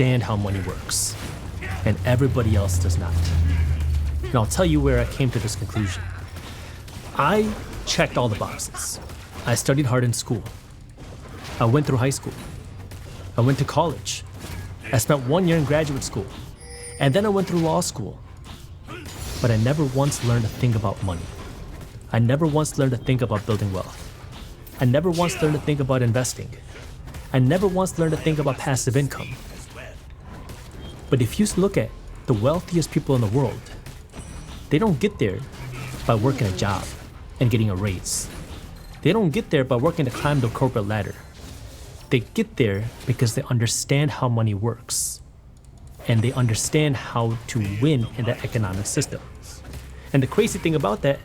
understand how money works, and everybody else does not. And I'll tell you where I came to this conclusion. I checked all the boxes. I studied hard in school. I went through high school. I went to college. I spent 1 year in graduate school. And then I went through law school. But I never once learned a thing about money. I never once learned a thing about building wealth. I never once learned a thing about investing. I never once learned a thing about passive income. But if you look at the wealthiest people in the world, they don't get there by working a job and getting a raise. They don't get there by working to climb the corporate ladder. They get there because they understand how money works. And they understand how to win in that economic system. And the crazy thing about that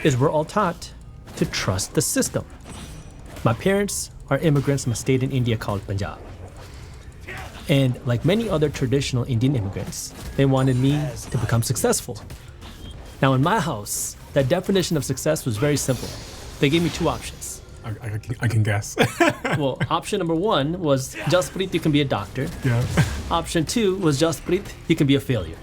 is we're all taught to trust the system. My parents are immigrants from a state in India called Punjab. And like many other traditional Indian immigrants, they wanted me to become successful. Now in my house, that definition of success was very simple. They gave me two options. I can guess. Well, option number one was, Jasprit, you can be a doctor. Yeah. Option two was, Jasprit, you can be a failure.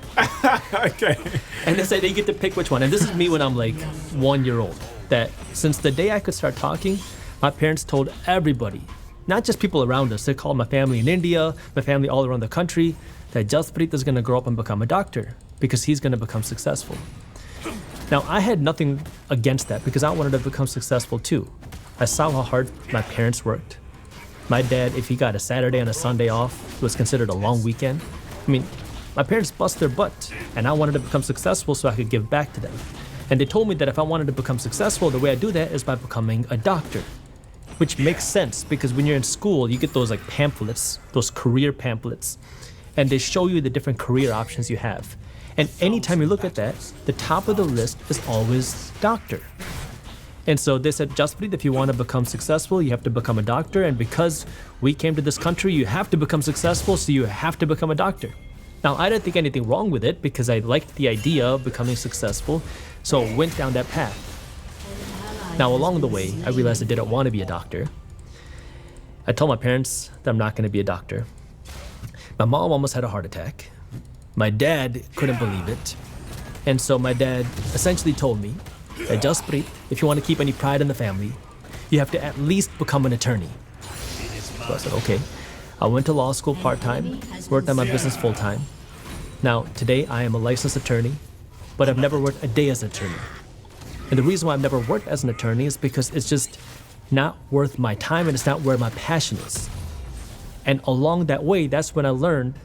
Okay. And they said they get to pick which one. And this is me when I'm like 1 year old. That since the day I could start talking, my parents told everybody, not just people around us, they called my family in India, my family all around the country, that Jasprit is going to grow up and become a doctor because he's going to become successful. Now, I had nothing against that because I wanted to become successful too. I saw how hard my parents worked. My dad, if he got a Saturday and a Sunday off, it was considered a long weekend. I mean, my parents bust their butt, and I wanted to become successful so I could give back to them. And they told me that if I wanted to become successful, the way I do that is by becoming a doctor, which makes sense because when you're in school, you get those like pamphlets, those career pamphlets, and they show you the different career options you have. And anytime you look at that, the top of the list is always doctor. And so they said, Jasprit, if you want to become successful, you have to become a doctor. And because we came to this country, you have to become successful, so you have to become a doctor. Now, I didn't think anything wrong with it because I liked the idea of becoming successful, so I went down that path. Now, along the way, I realized I didn't want to be a doctor. I told my parents that I'm not going to be a doctor. My mom almost had a heart attack. My dad couldn't believe it. And so my dad essentially told me that Jasprit, if you want to keep any pride in the family, you have to at least become an attorney. So I said, okay. I went to law school part-time, worked on my business full-time. Now, today I am a licensed attorney, but I've never worked a day as an attorney. And the reason why I've never worked as an attorney is because it's just not worth my time and it's not where my passion is. And along that way, that's when I learned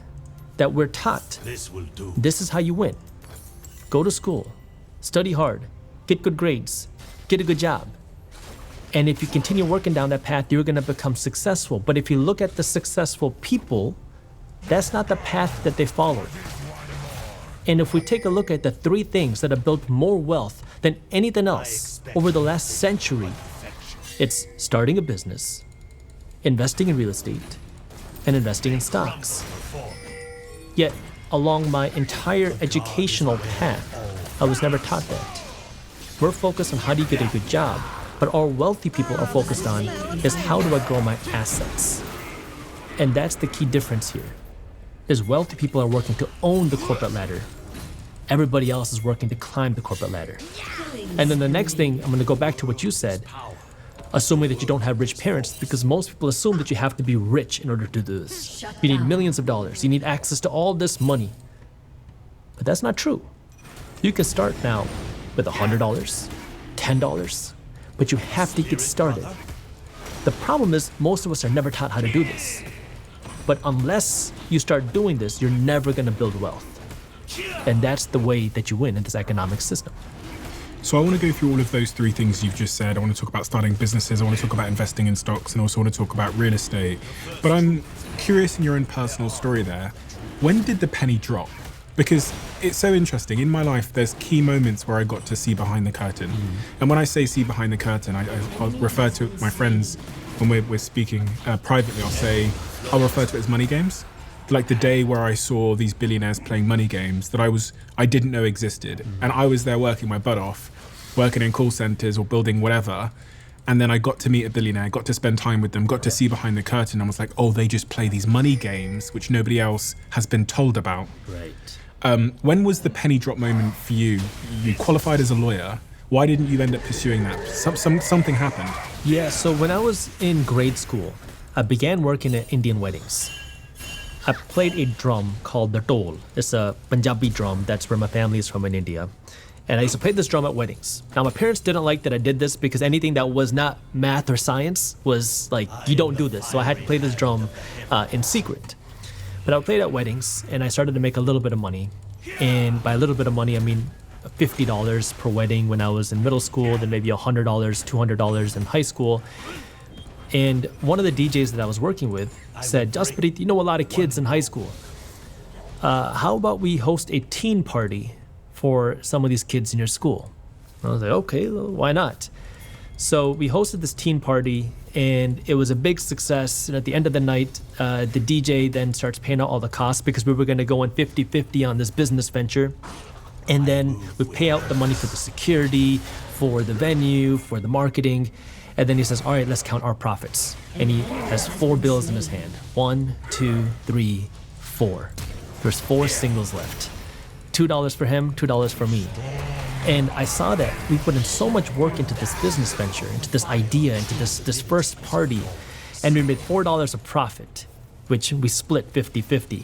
that we're taught, this is how you win. Go to school, study hard, get good grades, get a good job. And if you continue working down that path, you're going to become successful. But if you look at the successful people, that's not the path that they followed. And if we take a look at the three things that have built more wealth than anything else over the last century, it's starting a business, investing in real estate, and investing in stocks. Yet, along my entire educational path, I was never taught that. We're focused on how do you get a good job, but all wealthy people are focused on is how do I grow my assets? And that's the key difference here, is wealthy people are working to own the corporate ladder. Everybody else is working to climb the corporate ladder. And then the next thing, I'm going to go back to what you said, assuming that you don't have rich parents, because most people assume that you have to be rich in order to do this. You need millions of dollars. You need access to all this money. But that's not true. You can start now with $100, $10, but you have to get started. The problem is most of us are never taught how to do this. But unless you start doing this, you're never going to build wealth. And that's the way that you win in this economic system. So I want to go through all of those three things you've just said. I want to talk about starting businesses, I want to talk about investing in stocks, and also want to talk about real estate. But I'm curious in your own personal story there, when did the penny drop? Because it's so interesting. In my life, there's key moments where I got to see behind the curtain. And when I say see behind the curtain, I'll refer to my friends when we're speaking privately, I'll refer to it as money games. Like the day where I saw these billionaires playing money games that I didn't know existed. And I was there working my butt off, working in call centers or building whatever. And then I got to meet a billionaire, got to spend time with them, got to see behind the curtain, and was like, oh, they just play these money games, which nobody else has been told about. Right. When was the penny drop moment for you? You qualified as a lawyer. Why didn't you end up pursuing that? Something happened. Yeah, so when I was in grade school, I began working at Indian weddings. I played a drum called the dhol. It's a Punjabi drum. That's where my family is from in India. And I used to play this drum at weddings. Now, my parents didn't like that I did this because anything that was not math or science was like, you don't do this. So I had to play this drum in secret. But I played at weddings, and I started to make a little bit of money. And by a little bit of money, I mean $50 per wedding when I was in middle school, then maybe $100, $200 in high school. And one of the DJs that I was working with said, Jasprit, you know a lot of kids in high school. How about we host a teen party for some of these kids in your school? I was like, okay, well, why not? So we hosted this teen party, and it was a big success. And at the end of the night, the DJ then starts paying out all the costs because we were going to go in 50-50 on this business venture. And then we pay out the money for the security, for the venue, for the marketing. And then he says, all right, let's count our profits. And he has 4 bills in his hand. 1, 2, 3, 4. There's 4 singles left. $2 for him, $2 for me. And I saw that we put in so much work into this business venture, into this idea, into this first party. And we made $4 of profit, which we split 50-50.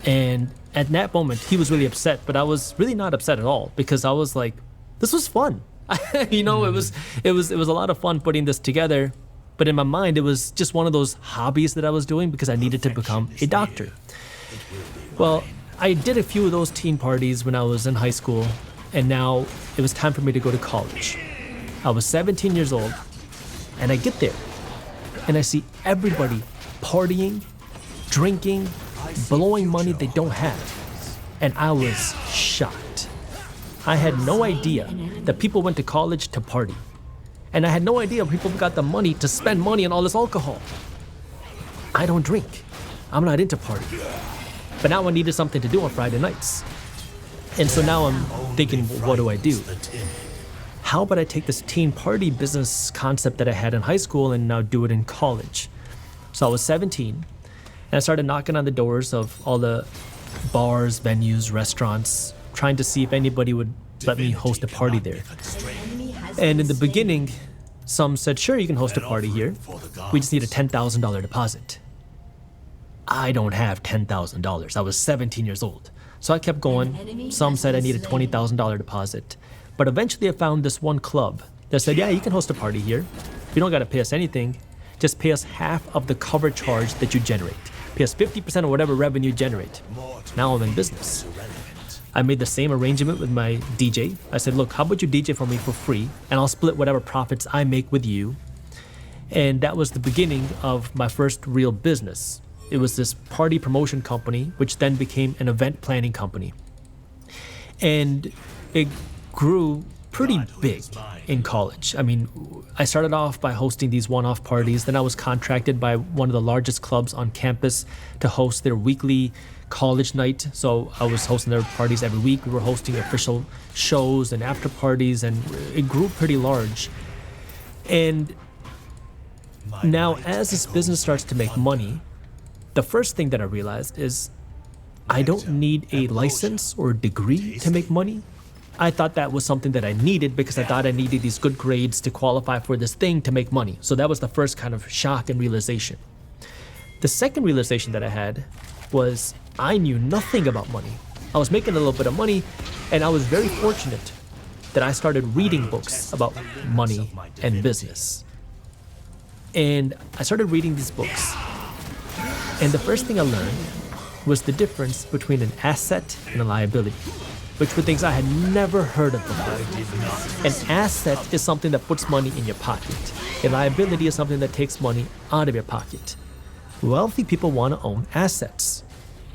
And at that moment, he was really upset, but I was really not upset at all because I was like, this was fun. It was a lot of fun putting this together. But in my mind, it was just one of those hobbies that I was doing because I needed to become a doctor. Well, I did a few of those teen parties when I was in high school, and now it was time for me to go to college. I was 17 years old, and I get there, and I see everybody partying, drinking, blowing money they don't have. And I was shocked. I had no idea that people went to college to party. And I had no idea people got the money to spend money on all this alcohol. I don't drink. I'm not into party. But now I needed something to do on Friday nights. And so now I'm thinking, what do I do? How about I take this teen party business concept that I had in high school and now do it in college? So I was 17, and I started knocking on the doors of all the bars, venues, restaurants, trying to see if anybody would let me host a party there. And in the beginning, some said, sure, you can host a party here. We just need a $10,000 deposit. I don't have $10,000. I was 17 years old. So I kept going. Some said I need a $20,000 deposit. But eventually I found this one club that said, yeah, you can host a party here. You don't got to pay us anything. Just pay us half of the cover charge that you generate. Pay us 50% of whatever revenue you generate. Now I'm in business. I made the same arrangement with my DJ. I said, look, how about you DJ for me for free, and I'll split whatever profits I make with you. And that was the beginning of my first real business. It was this party promotion company, which then became an event planning company. And it grew pretty big in college. I mean, I started off by hosting these one-off parties. Then I was contracted by one of the largest clubs on campus to host their weekly college night. So I was hosting their parties every week. We were hosting official shows and after parties, and it grew pretty large. And now as this business starts to make money, the first thing that I realized is I don't need a license or a degree to make money. I thought that was something that I needed because I thought I needed these good grades to qualify for this thing to make money. So that was the first kind of shock and realization. The second realization that I had was I knew nothing about money. I was making a little bit of money, and I was very fortunate that I started reading books about money and business. And I started reading these books. And the first thing I learned was the difference between an asset and a liability, which were things I had never heard of before. An asset is something that puts money in your pocket. A liability is something that takes money out of your pocket. Wealthy people want to own assets.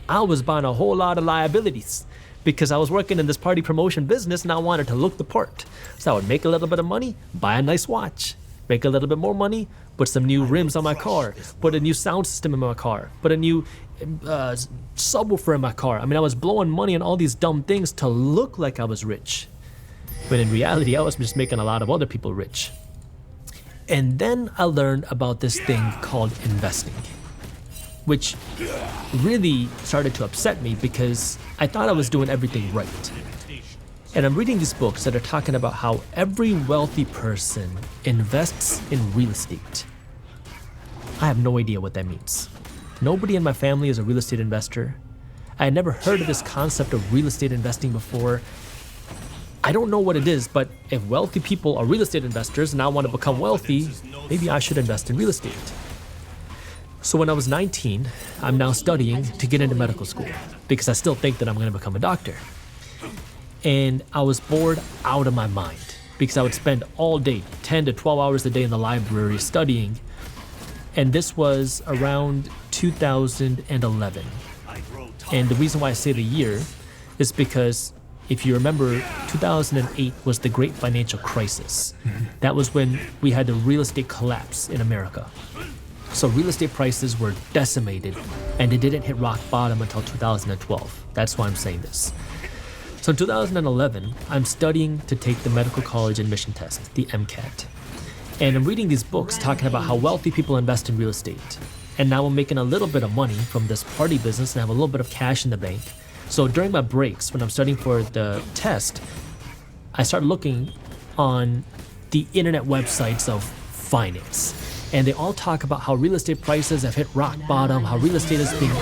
I was buying a whole lot of liabilities because I was working in this party promotion business and I wanted to look the part. So I would make a little bit of money, buy a nice watch, make a little bit more money, put some new rims on my car, put a new sound system in my car, put a new subwoofer in my car. I mean, I was blowing money on all these dumb things to look like I was rich. But in reality, I was just making a lot of other people rich. And then I learned about this thing called investing, which really started to upset me because I thought I was doing everything right. And I'm reading these books that are talking about how every wealthy person invests in real estate. I have no idea what that means. Nobody in my family is a real estate investor. I had never heard of this concept of real estate investing before. I don't know what it is, but if wealthy people are real estate investors and I want to become wealthy, maybe I should invest in real estate. So when I was 19, I'm now studying to get into medical school because I still think that I'm going to become a doctor. And I was bored out of my mind because I would spend all day, 10 to 12 hours a day in the library studying. And this was around 2011. And the reason why I say the year is because if you remember, 2008 was the great financial crisis. That was when we had the real estate collapse in America. So real estate prices were decimated and it didn't hit rock bottom until 2012. That's why I'm saying this. So in 2011, I'm studying to take the medical college admission test, the MCAT. And I'm reading these books talking about how wealthy people invest in real estate. And now I'm making a little bit of money from this party business and have a little bit of cash in the bank. So during my breaks, when I'm studying for the test, I start looking on the internet websites of finance. And they all talk about how real estate prices have hit rock bottom, how real estate is being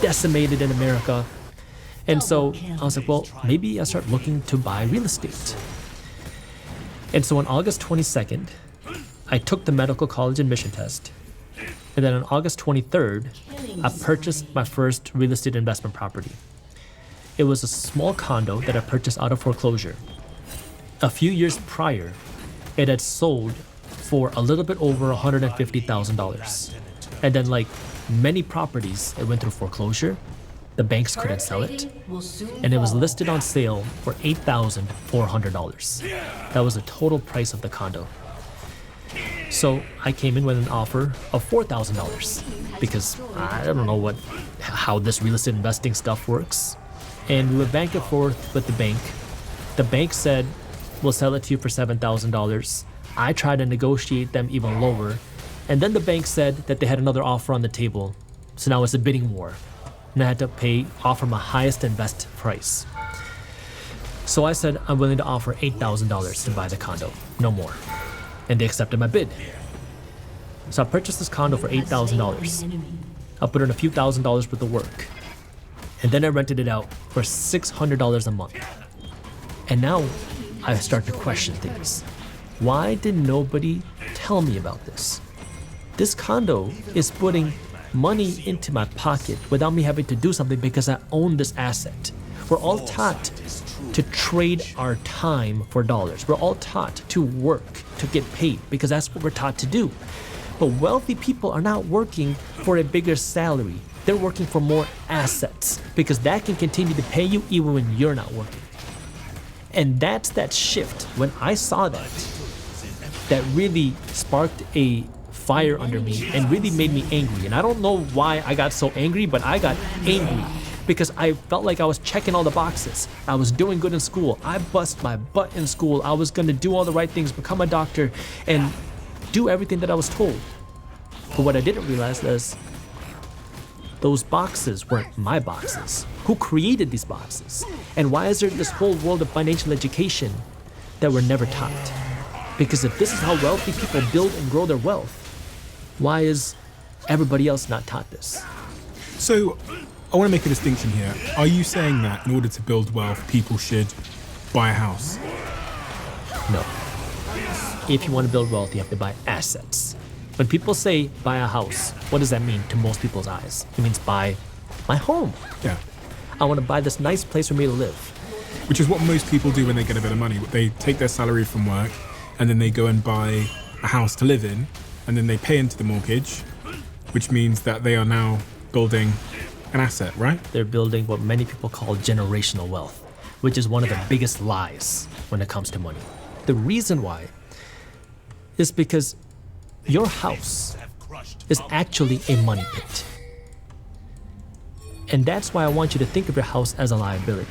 decimated in America. And so I was like, well, maybe I'll start looking to buy real estate. And so on August 22nd, I took the medical college admission test. And then on August 23rd, I purchased my first real estate investment property. It was a small condo that I purchased out of foreclosure. A few years prior, it had sold for a little bit over $150,000. And then like many properties, it went through foreclosure. The banks couldn't sell it. And it was listed on sale for $8,400. That was the total price of the condo. So I came in with an offer of $4,000 because I don't know how this real estate investing stuff works. And we went back and forth with the bank. The bank said, we'll sell it to you for $7,000. I tried to negotiate them even lower. And then the bank said that they had another offer on the table. So now it's a bidding war. And I had to offer my highest and best price. So I said, I'm willing to offer $8,000 to buy the condo, no more. And they accepted my bid. So I purchased this condo for $8,000. I put in a few $1,000s worth of work. And then I rented it out for $600 a month. And now I start to question things. Why did nobody tell me about this? This condo is putting money into my pocket without me having to do something because I own this asset. We're all taught to trade our time for dollars. We're all taught to work to get paid because that's what we're taught to do. But wealthy people are not working for a bigger salary. They're working for more assets because that can continue to pay you even when you're not working. And that's that shift. When I saw that really sparked a fire under me and really made me angry. And I don't know why I got so angry, but I got angry because I felt like I was checking all the boxes. I was doing good in school. I bust my butt in school. I was going to do all the right things, become a doctor, and do everything that I was told. But what I didn't realize is those boxes weren't my boxes. Who created these boxes? And why is there this whole world of financial education that we're never taught? Because if this is how wealthy people build and grow their wealth, why is everybody else not taught this? So I want to make a distinction here. Are you saying that in order to build wealth, people should buy a house? No. If you want to build wealth, you have to buy assets. When people say buy a house, what does that mean to most people's eyes? It means buy my home. Yeah. I want to buy this nice place for me to live. Which is what most people do when they get a bit of money. They take their salary from work and then they go and buy a house to live in, and then they pay into the mortgage, which means that they are now building an asset, right? They're building what many people call generational wealth, which is one of the biggest lies when it comes to money. The reason why is because your house is actually a money pit. And that's why I want you to think of your house as a liability.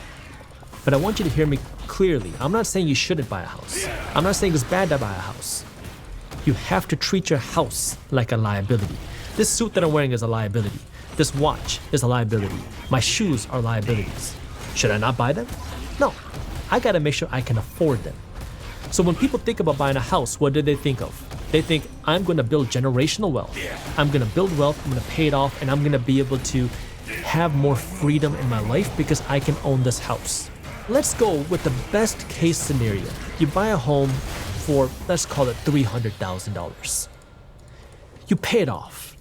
But I want you to hear me clearly. I'm not saying you shouldn't buy a house. I'm not saying it's bad to buy a house. You have to treat your house like a liability. This suit that I'm wearing is a liability. This watch is a liability. My shoes are liabilities. Should I not buy them? No. I gotta make sure I can afford them. So when people think about buying a house, what do they think of? They think, I'm gonna build generational wealth. I'm gonna build wealth, I'm gonna pay it off, and I'm gonna be able to have more freedom in my life because I can own this house. Let's go with the best case scenario. You buy a home for, let's call it $300,000. You pay it off.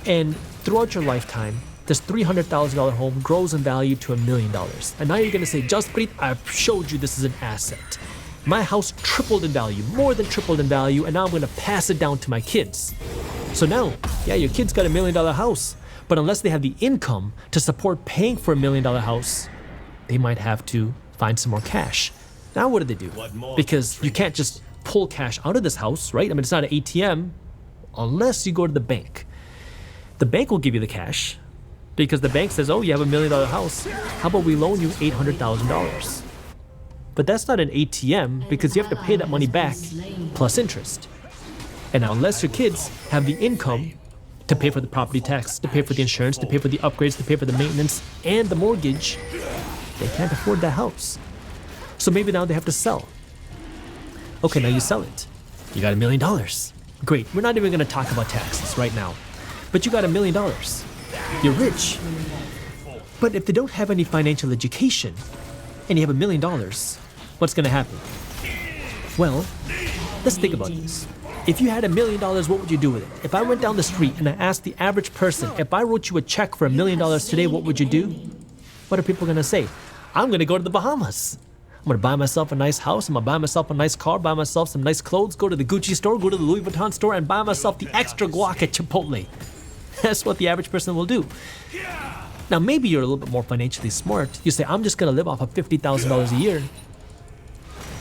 And throughout your lifetime, this $300,000 home grows in value to $1 million. And now you're gonna say, Jaspreet, I've showed you this is an asset. My house tripled in value, more than tripled in value, and now I'm gonna pass it down to my kids. So now, yeah, your kid's got $1 million house, but unless they have the income to support paying for $1 million house, they might have to find some more cash. Now what do? Because you can't just pull cash out of this house, right? I mean, it's not an ATM unless you go to the bank. The bank will give you the cash because the bank says, oh, you have $1 million house. How about we loan you $800,000? But that's not an ATM because you have to pay that money back plus interest. And now unless your kids have the income to pay for the property tax, to pay for the insurance, to pay for the upgrades, to pay for the maintenance and the mortgage, they can't afford that house. So maybe now they have to sell. Okay, now you sell it. You got $1 million. Great, we're not even gonna talk about taxes right now. But you got $1 million. You're rich. But if they don't have any financial education and you have $1 million, what's gonna happen? Well, let's think about this. If you had $1 million, what would you do with it? If I went down the street and I asked the average person, if I wrote you a check for $1 million today, what would you do? What are people gonna say? I'm gonna go to the Bahamas. I'm gonna buy myself a nice house, I'm gonna buy myself a nice car, buy myself some nice clothes, go to the Gucci store, go to the Louis Vuitton store, and buy myself the extra guac at Chipotle. That's what the average person will do. Now maybe you're a little bit more financially smart. You say, I'm just gonna live off of $50,000 a year.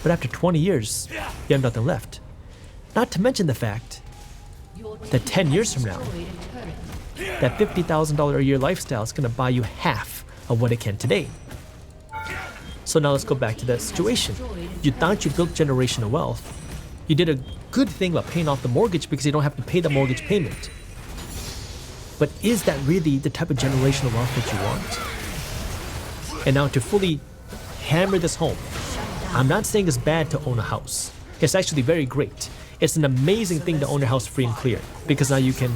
But after 20 years, you have nothing left. Not to mention the fact that 10 years from now, that $50,000 a year lifestyle is gonna buy you half of what it can today. So now let's go back to that situation. You thought you built generational wealth. You did a good thing about paying off the mortgage because you don't have to pay the mortgage payment. But is that really the type of generational wealth that you want? And now to fully hammer this home, I'm not saying it's bad to own a house. It's actually very great. It's an amazing thing to own your house free and clear because now you can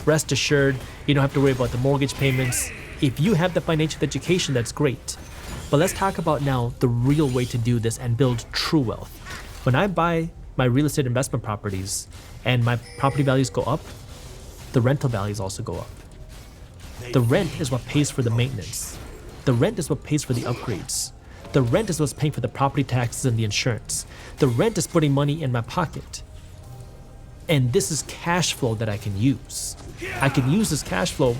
rest assured, you don't have to worry about the mortgage payments. If you have the financial education, that's great. But let's talk about now the real way to do this and build true wealth. When I buy my real estate investment properties and my property values go up, the rental values also go up. The rent is what pays for the maintenance. The rent is what pays for the upgrades. The rent is what's paying for the property taxes and the insurance. The rent is putting money in my pocket. And this is cash flow that I can use. I can use this cash flow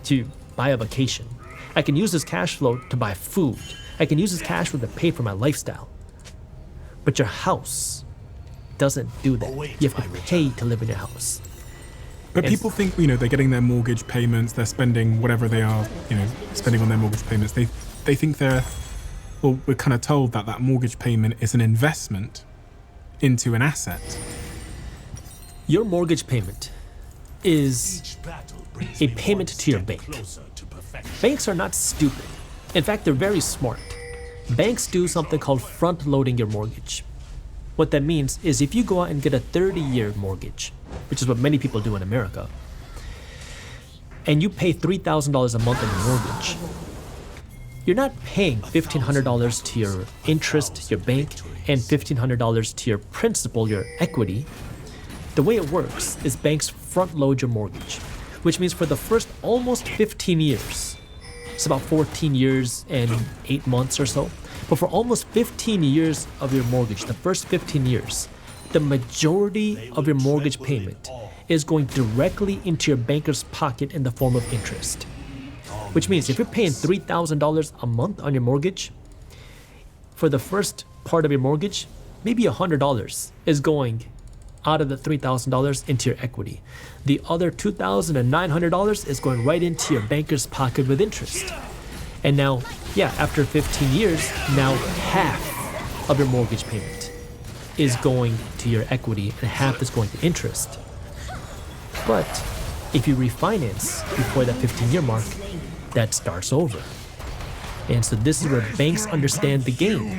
to buy a vacation. I can use this cash flow to buy food. I can use this cash flow to pay for my lifestyle. But your house doesn't do that. You have to pay to live in your house. But people think, they're getting their mortgage payments, they're spending whatever they are, spending on their mortgage payments. They think we're kind of told that mortgage payment is an investment into an asset. Your mortgage payment is a payment to your bank. Banks are not stupid. In fact, they're very smart. Banks do something called front-loading your mortgage. What that means is if you go out and get a 30-year mortgage, which is what many people do in America, and you pay $3,000 a month on your mortgage, you're not paying $1,500 to your interest, your bank, and $1,500 to your principal, your equity. The way it works is banks front-load your mortgage, which means for the first almost 15 years, it's about 14 years and 8 months or so, but for almost 15 years of your mortgage, the first 15 years, the majority of your mortgage payment is going directly into your banker's pocket in the form of interest. Which means if you're paying $3,000 a month on your mortgage, for the first part of your mortgage, maybe $100 is going out of the $3,000 into your equity. The other $2,900 is going right into your banker's pocket with interest. And now, after 15 years, now half of your mortgage payment is going to your equity and half is going to interest. But if you refinance before that 15-year mark, that starts over. And so this is where banks understand the game.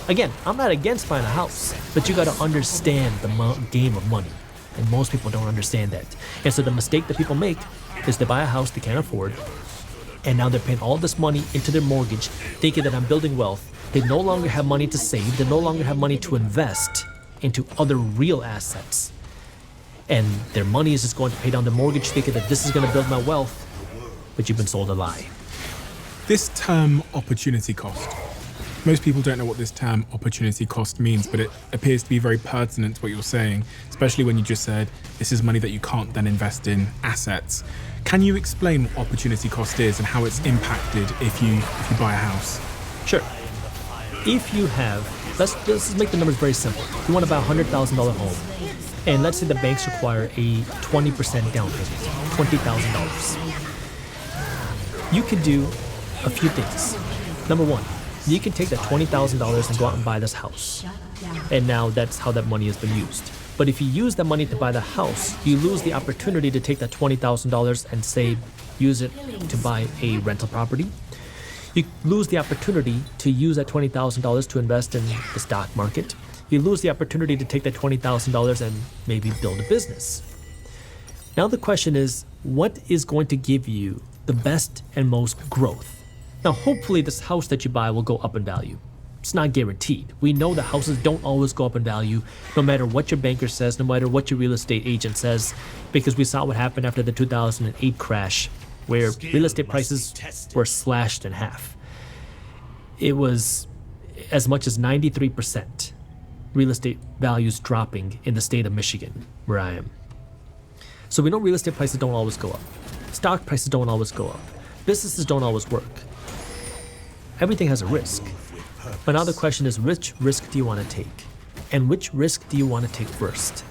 Again, I'm not against buying a house, but you got to understand the game of money. And most people don't understand that. And so the mistake that people make is they buy a house they can't afford, and now they're paying all this money into their mortgage, thinking that I'm building wealth. They no longer have money to save. They no longer have money to invest into other real assets. And their money is just going to pay down the mortgage, thinking that this is going to build my wealth, but you've been sold a lie. This term opportunity cost. Most people don't know what this term opportunity cost means, but it appears to be very pertinent to what you're saying, especially when you just said this is money that you can't then invest in assets. Can you explain what opportunity cost is and how it's impacted if you buy a house? Sure. If you have, let's make the numbers very simple. You want to buy a $100,000 home, and let's say the banks require a 20% down payment, $20,000. You can do a few things. Number one, you can take that $20,000 and go out and buy this house. And now that's how that money has been used. But if you use that money to buy the house, you lose the opportunity to take that $20,000 and say, use it to buy a rental property. You lose the opportunity to use that $20,000 to invest in the stock market. You lose the opportunity to take that $20,000 and maybe build a business. Now the question is, what is going to give you the best and most growth? Now, hopefully this house that you buy will go up in value. It's not guaranteed. We know that houses don't always go up in value, no matter what your banker says, no matter what your real estate agent says, because we saw what happened after the 2008 crash, where real estate prices were slashed in half. It was as much as 93% real estate values dropping in the state of Michigan, where I am. So we know real estate prices don't always go up. Stock prices don't always go up. Businesses don't always work. Everything has a risk. But now the question is, which risk do you want to take? And which risk do you want to take first?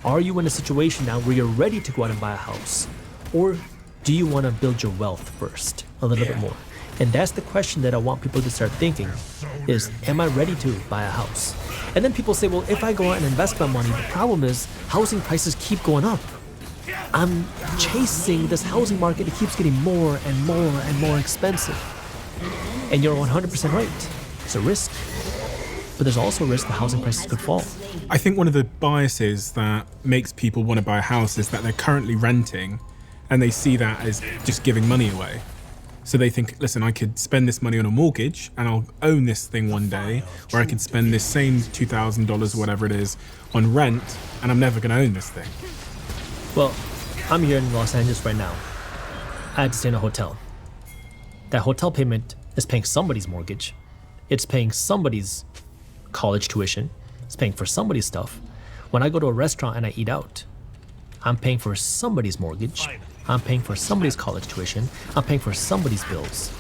Are you in a situation now where you're ready to go out and buy a house? Or do you want to build your wealth first, a little bit more? And that's the question that I want people to start thinking is, am I ready to buy a house? And then people say, well, if I go out and invest my money, the problem is housing prices keep going up. I'm chasing this housing market. It keeps getting more and more and more expensive. And you're 100% right. It's a risk. But there's also a risk the housing prices could fall. I think one of the biases that makes people want to buy a house is that they're currently renting and they see that as just giving money away. So they think, listen, I could spend this money on a mortgage and I'll own this thing one day, or I could spend this same $2,000 or whatever it is on rent and I'm never going to own this thing. Well, I'm here in Los Angeles right now. I had to stay in a hotel. That hotel payment is paying somebody's mortgage. It's paying somebody's college tuition. It's paying for somebody's stuff. When I go to a restaurant and I eat out, I'm paying for somebody's mortgage. I'm paying for somebody's college tuition. I'm paying for somebody's bills.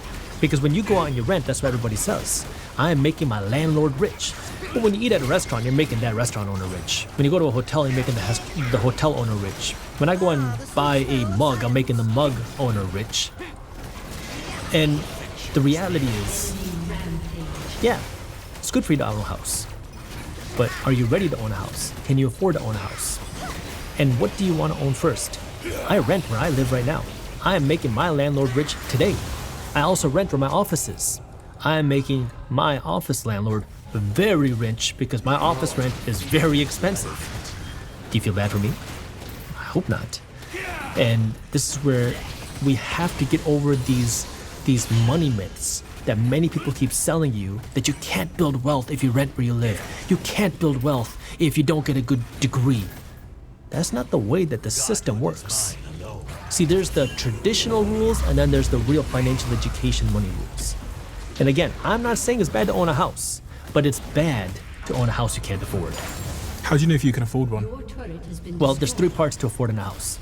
Because when you go out and you rent, that's what everybody says. I am making my landlord rich. But when you eat at a restaurant, you're making that restaurant owner rich. When you go to a hotel, you're making the hotel owner rich. When I go and buy a mug, I'm making the mug owner rich. And the reality is, yeah, it's good for you to own a house. But are you ready to own a house? Can you afford to own a house? And what do you want to own first? I rent where I live right now. I am making my landlord rich today. I also rent where my office is. I am making my office landlord very rich because my office rent is very expensive. Do you feel bad for me? I hope not. And this is where we have to get over these money myths that many people keep selling you, that you can't build wealth if you rent where you live. You can't build wealth if you don't get a good degree. That's not the way that the system works. See, there's the traditional rules and then there's the real financial education money rules. And again, I'm not saying it's bad to own a house, but it's bad to own a house you can't afford. How do you know if you can afford one? Well, there's three parts to afford a house.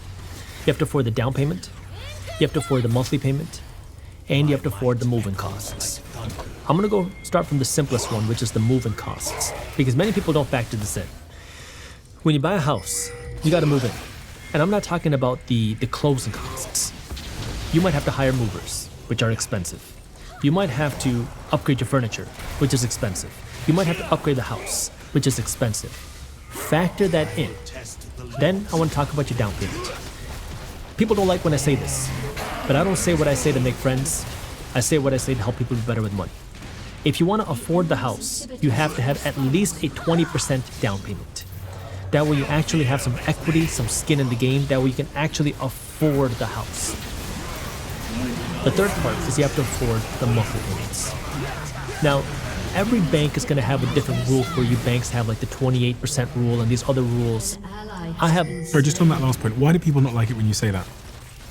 You have to afford the down payment, you have to afford the monthly payment, and you have to afford the moving costs. I'm gonna go start from the simplest one, which is the moving costs, because many people don't factor this in. When you buy a house, you gotta move in. And I'm not talking about the closing costs. You might have to hire movers, which are expensive. You might have to upgrade your furniture, which is expensive. You might have to upgrade the house, which is expensive. Factor that in. Then I want to talk about your down payment. People don't like when I say this, but I don't say what I say to make friends. I say what I say to help people be better with money. If you want to afford the house, you have to have at least a 20% down payment. That way you actually have some equity, some skin in the game. That way you can actually afford the house. The third part is you have to afford the monthly payments. Now, every bank is going to have a different rule for you. Banks have like the 28% rule and these other ruals. Sorry, just on that last point, why do people not like it when you say that?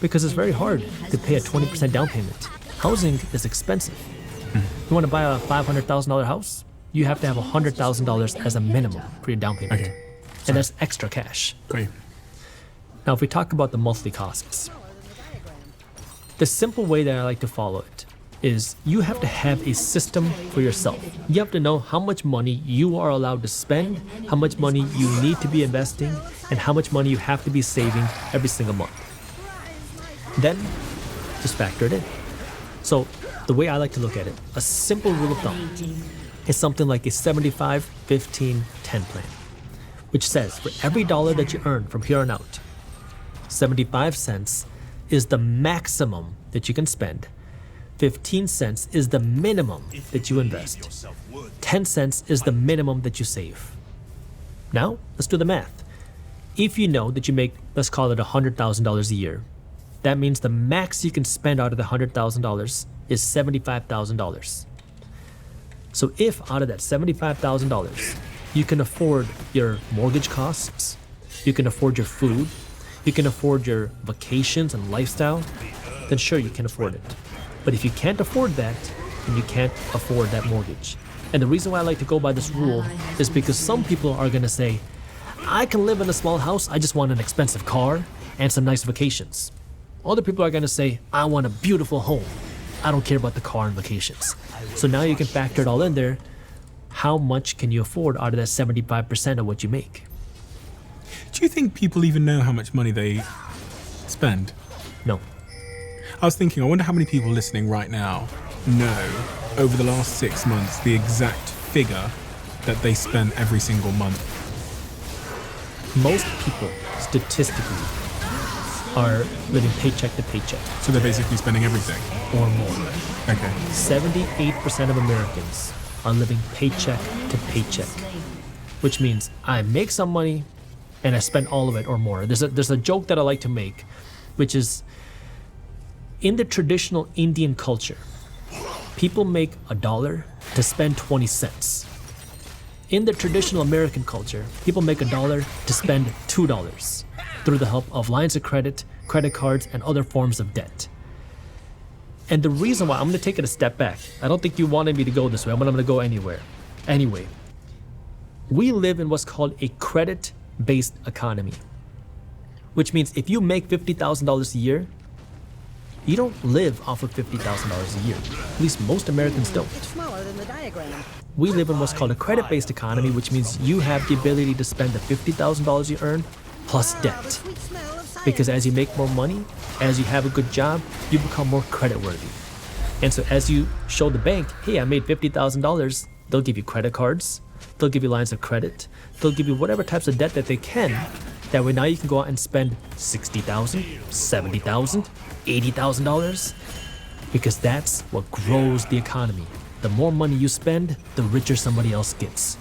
Because it's very hard to pay a 20% down payment. Housing is expensive. You want to buy a $500,000 house? You have to have $100,000 as a minimum for your down payment. Okay. And that's extra cash. Great. Now, if we talk about the monthly costs, the simple way that I like to follow it is you have to have a system for yourself. You have to know how much money you are allowed to spend, how much money you need to be investing, and how much money you have to be saving every single month. Then, just factor it in. So, the way I like to look at it, a simple rule of thumb is something like a 75, 15, 10 plan, which says for every dollar that you earn from here on out, 75 cents is the maximum that you can spend. 15 cents is the minimum that you invest. 10 cents is the minimum that you save. Now, let's do the math. If you know that you make, let's call it $100,000 a year, that means the max you can spend out of the $100,000 is $75,000. So if out of that $75,000, you can afford your mortgage costs, you can afford your food, you can afford your vacations and lifestyle, then sure, you can afford it. But if you can't afford that, then you can't afford that mortgage. And the reason why I like to go by this rule is because some people are going to say, I can live in a small house, I just want an expensive car and some nice vacations. Other people are going to say, I want a beautiful home. I don't care about the car and vacations. So now you can factor it all in there. How much can you afford out of that 75% of what you make? Do you think people even know how much money they spend? No. I was thinking, I wonder how many people listening right now know over the last 6 months the exact figure that they spend every single month. Most people, statistically, are living paycheck to paycheck. So they're basically spending everything? Or more. Okay. 78% of Americans are living paycheck to paycheck, which means I make some money and I spend all of it or more. There's a joke that I like to make, which is in the traditional Indian culture, people make $1 to spend 20 cents. In the traditional American culture, people make $1 to spend $2 through the help of lines of credit, credit cards, and other forms of debt. And the reason why, I'm going to take it a step back. I don't think you wanted me to go this way, but I'm going to go anywhere. Anyway, we live in what's called a credit-based economy, which means if you make $50,000 a year, you don't live off of $50,000 a year. At least most Americans don't. Smaller than the diagram. We live in what's called a credit-based economy, which means you have the ability to spend the $50,000 you earn plus debt. Because as you make more money, as you have a good job, you become more creditworthy. And so as you show the bank, hey, I made $50,000, they'll give you credit cards, they'll give you lines of credit, they'll give you whatever types of debt that they can. That way now you can go out and spend $60,000, $70,000, $80,000, because that's what grows the economy. The more money you spend, the richer somebody else gets.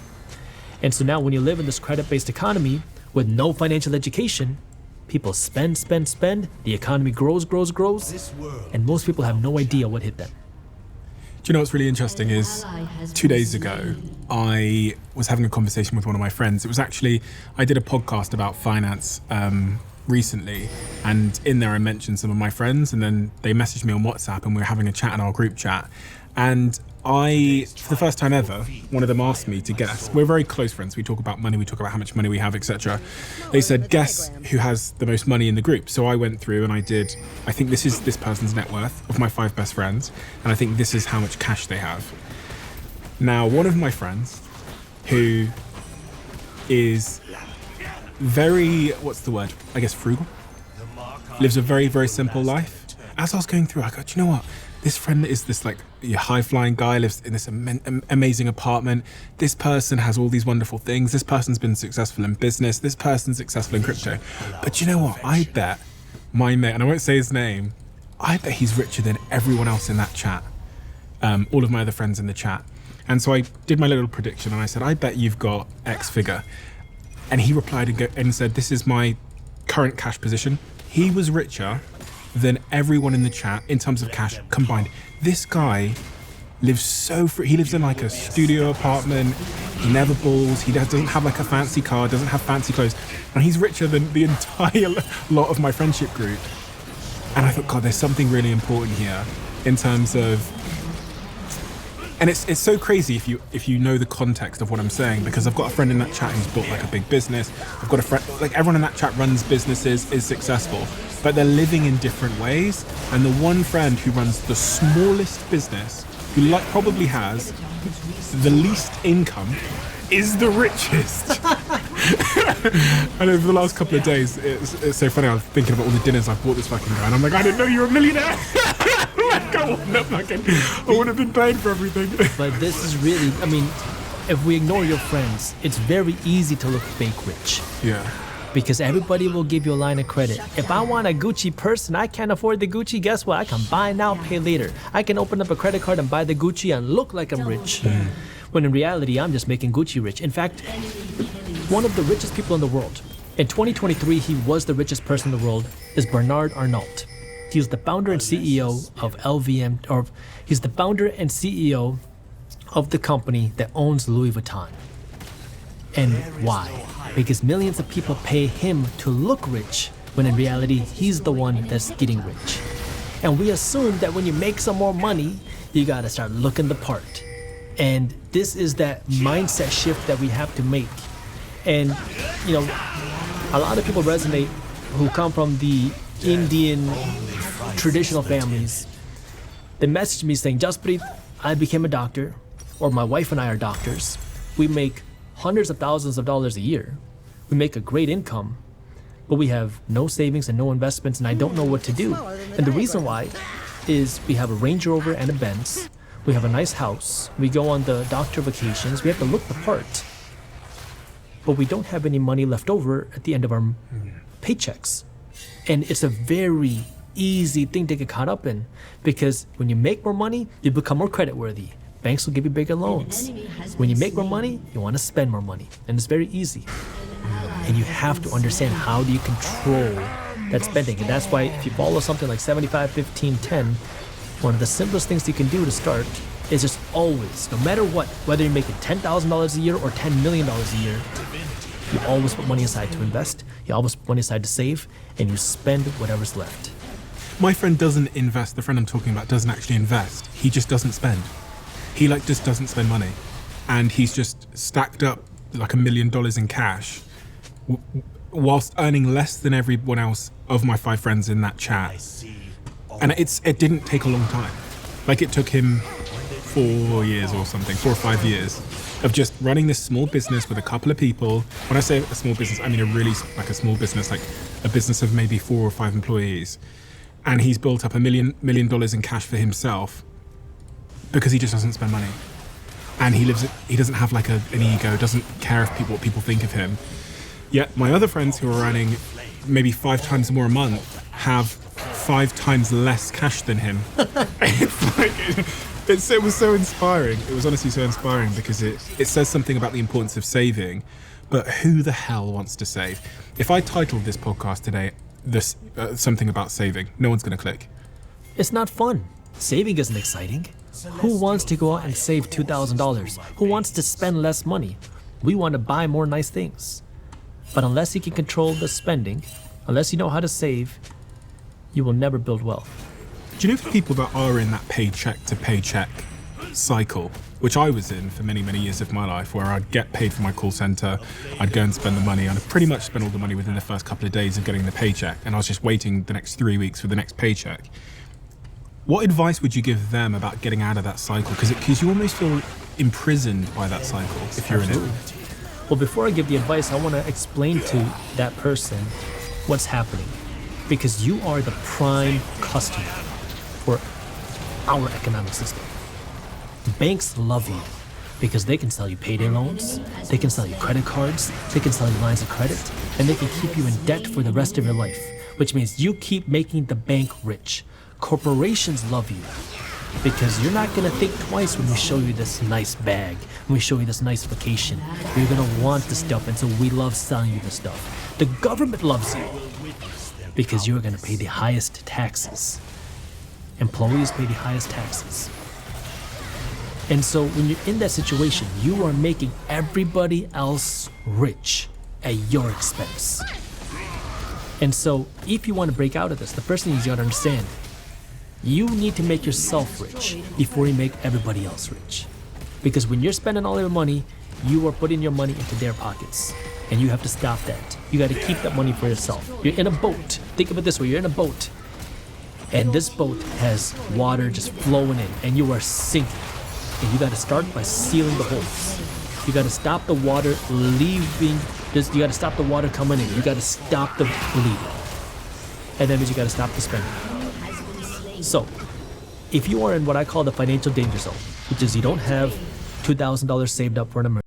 And so now when you live in this credit-based economy with no financial education, people spend, the economy grows, and most people have no idea what hit them. Do you know what's really interesting is 2 days ago, I was having a conversation with one of my friends. It was actually, I did a podcast about finance recently, and in there I mentioned some of my friends, and then they messaged me on WhatsApp and we were having a chat in our group chat. And I, for the first time ever, one of them asked me to guess. We're very close friends. We talk about money, we talk about how much money we have, etc. They said, guess who has the most money in the group. So I went through and I did, I think this is this person's net worth of my 5 best friends. And I think this is how much cash they have. Now, one of my friends who is very, what's the word? I guess frugal. Lives a very, very simple life. as I was going through, I go, do you know what? This friend is this like high-flying guy, lives in this amazing apartment. This person has all these wonderful things. This person's been successful in business. This person's successful in crypto. But you know what? I bet my mate, and I won't say his name, I bet he's richer than everyone else in that chat. All of my other friends in the chat. And so I did my little prediction and I said, I bet you've got X figure. And he replied and said, this is my current cash position. He was richer than everyone in the chat in terms of cash combined. This guy lives so free. He lives in like a studio apartment. He never balls. He doesn't have like a fancy car, doesn't have fancy clothes. And he's richer than the entire lot of my friendship group. And I thought, God, there's something really important here in terms of, and it's so crazy if you know the context of what I'm saying, because I've got a friend in that chat who's built like a big business. I've got a friend, like everyone in that chat runs businesses, is successful, but they're living in different ways. And the one friend who runs the smallest business, who like probably has the least income, is the richest. And over the last couple of days, it's so funny. I was thinking about all the dinners I've bought this fucking guy, and I'm like, I didn't know you were a millionaire. I would have been paid for everything. But this is really, I mean, if we ignore your friends, it's very easy to look fake rich. Yeah. Because everybody will give you a line of credit. If I want a Gucci purse and I can't afford the Gucci, guess what? I can buy now, pay later. I can open up a credit card and buy the Gucci and look like I'm rich. When in reality, I'm just making Gucci rich. In fact, one of the richest people in the world, in 2023, he was the richest person in the world, is Bernard Arnault. He's the founder and CEO of LVM, or he's the founder and CEO of the company that owns Louis Vuitton. And why? Because millions of people pay him to look rich, when in reality, he's the one that's getting rich. And we assume that when you make some more money, you gotta start looking the part. And this is that mindset shift that we have to make. And, you know, a lot of people resonate who come from the Indian traditional families. They messaged me saying, Jasprit, I became a doctor, or my wife and I are doctors. We make hundreds of thousands of dollars a year. We make a great income, but we have no savings and no investments, and I don't know what to do. And the reason why is we have a Range Rover and a Benz. We have a nice house. We go on the doctor vacations. We have to look the part. But we don't have any money left over at the end of our paychecks. And it's a very easy thing to get caught up in, because when you make more money, you become more creditworthy. Banks will give you bigger loans. When you make more money, you want to spend more money. And it's very easy. And you have to understand, how do you control that spending? And that's why if you follow something like 75, 15, 10, one of the simplest things you can do to start is just always, no matter what, whether you're making $10,000 a year or $10 million a year, you always put money aside to invest, you always put money aside to save, and you spend whatever's left. My friend doesn't invest. The friend I'm talking about doesn't actually invest. He just doesn't spend. He just doesn't spend money. And he's just stacked up like $1 million in cash whilst earning less than everyone else of my 5 friends in that chat. And it didn't take a long time. Like, it took him 4 years or something, 4 or 5 years of just running this small business with a couple of people. When I say a small business, I mean a really, like a small business, like a business of maybe 4 or 5 employees. And he's built up $1 million in cash for himself because he just doesn't spend money. And he doesn't have like an ego, doesn't care what people think of him. Yet my other friends who are earning maybe 5 times more a month have 5 times less cash than him. It was so inspiring. It was honestly so inspiring, because it says something about the importance of saving. But who the hell wants to save? If I titled this podcast today, something about saving, no one's going to click. It's not fun. Saving isn't exciting. Who wants to go out and save $2,000? Who wants to spend less money? We want to buy more nice things. But unless you can control the spending, unless you know how to save, you will never build wealth. Do you know, for people that are in that paycheck to paycheck cycle, which I was in for many, many years of my life, where I'd get paid for my call center, I'd go and spend the money, and I'd pretty much spend all the money within the first couple of days of getting the paycheck, and I was just waiting the next 3 weeks for the next paycheck. What advice would you give them about getting out of that cycle? Because you almost feel imprisoned by that cycle if you're Absolutely. in it. Well, before I give the advice, I want to explain to that person what's happening. because you are the prime customer for our economic system. Banks love you because they can sell you payday loans, they can sell you credit cards, they can sell you lines of credit, and they can keep you in debt for the rest of your life, which means you keep making the bank rich. Corporations love you because you're not going to think twice when we show you this nice bag, when we show you this nice vacation. You're going to want the stuff, and so we love selling you the stuff. The government loves you because you're going to pay the highest taxes. Employees pay the highest taxes. And so when you're in that situation, you are making everybody else rich at your expense. And so if you want to break out of this, the first thing is you got to understand, you need to make yourself rich before you make everybody else rich. Because when you're spending all your money, you are putting your money into their pockets. And you have to stop that. You got to keep that money for yourself. You're in a boat. Think of it this way, you're in a boat. And this boat has water just flowing in, and you are sinking. And you got to start by sealing the holes. You got to stop the water leaving. You got to stop the water coming in. You got to stop the bleeding. And that means you got to stop the spending. So, if you are in what I call the financial danger zone, which is you don't have $2,000 saved up for an emergency,